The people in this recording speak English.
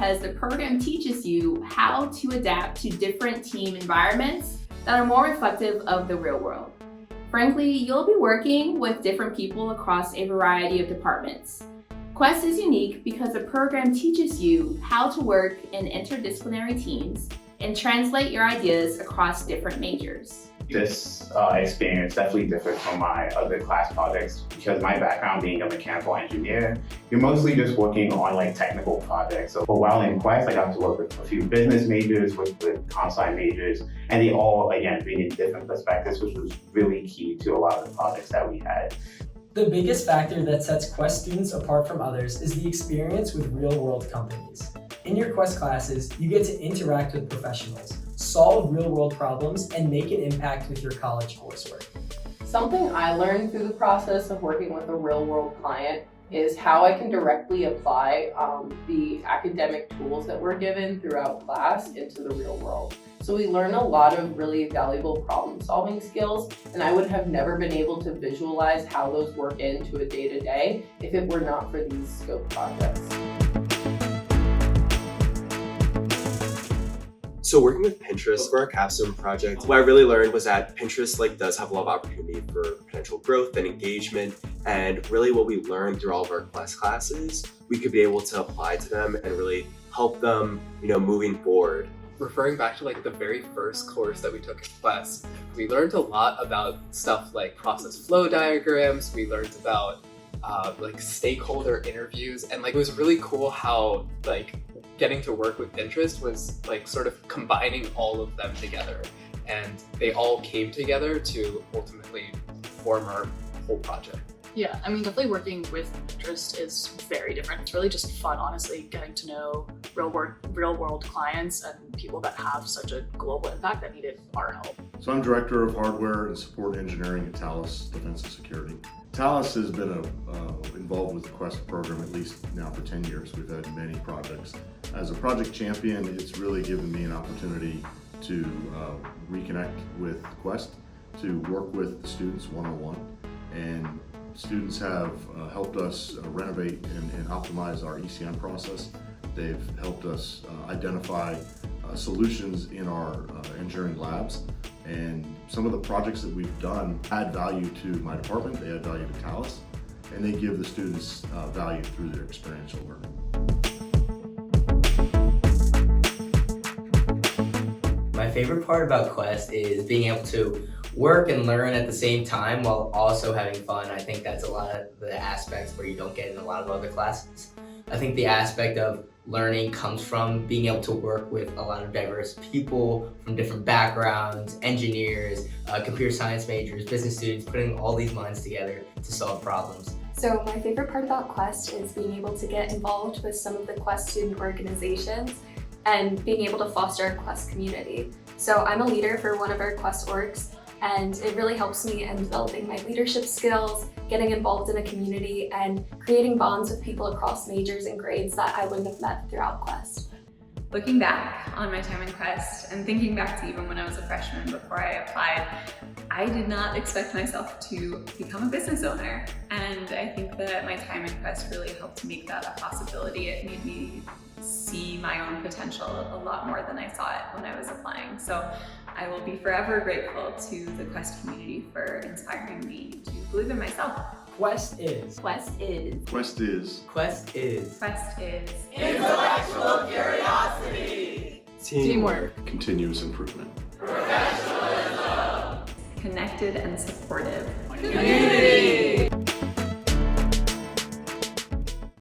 because the program teaches you how to adapt to different team environments that are more reflective of the real world. Frankly, you'll be working with different people across a variety of departments. Quest is unique because the program teaches you how to work in interdisciplinary teams and translate your ideas across different majors. This experience definitely differs from my other class projects because my background being a mechanical engineer, you're mostly just working on like technical projects. So while in Quest, I got to work with a few business majors, with comp-sci majors, and they all, again, bring in different perspectives, which was really key to a lot of the projects that we had. The biggest factor that sets Quest students apart from others is the experience with real-world companies. In your Quest classes, you get to interact with professionals, solve real-world problems, and make an impact with your college coursework. Something I learned through the process of working with a real-world client is how I can directly apply the academic tools that we're given throughout class into the real world. So we learn a lot of really valuable problem-solving skills, and I would have never been able to visualize how those work into a day-to-day if it were not for these scope projects. So working with Pinterest for our capstone project, what I really learned was that Pinterest does have a lot of opportunity for potential growth and engagement, and really what we learned through all of our Quest classes, we could be able to apply to them and really help them, moving forward. Referring back to the very first course that we took in Quest, we learned a lot about stuff like process flow diagrams. We learned about stakeholder interviews, and it was really cool how getting to work with Pinterest was sort of combining all of them together, and they all came together to ultimately form our whole project. Yeah, definitely working with Pinterest is very different. It's really just fun, honestly, getting to know real world clients and people that have such a global impact that needed our help. So I'm Director of Hardware and Support Engineering at Thales Defense and Security. Thales has been involved with the Quest program at least now for 10 years. We've had many projects. As a project champion, it's really given me an opportunity to reconnect with Quest, to work with the students one-on-one, and students have helped us renovate and optimize our ECM process. They've helped us identify solutions in our engineering labs, and some of the projects that we've done add value to my department, they add value to Thales, and they give the students value through their experiential learning. My favorite part about Quest is being able to work and learn at the same time while also having fun. I think that's a lot of the aspects where you don't get in a lot of other classes. I think the aspect of learning comes from being able to work with a lot of diverse people from different backgrounds, engineers, computer science majors, business students, putting all these minds together to solve problems. So my favorite part about Quest is being able to get involved with some of the Quest student organizations and being able to foster a Quest community. So I'm a leader for one of our Quest orgs, and it really helps me in developing my leadership skills, getting involved in a community, and creating bonds with people across majors and grades that I wouldn't have met throughout Quest. Looking back on my time in Quest and thinking back to even when I was a freshman before I applied, I did not expect myself to become a business owner. And I think that my time in Quest really helped make that a possibility. It made me see my own potential a lot more than I saw it when I was applying. So I will be forever grateful to the Quest community for inspiring me to believe in myself. Quest is. Quest is. Quest is. Quest is. Quest is. Intellectual curiosity. Teamwork. Continuous improvement. Professionalism. Connected and supportive. Community.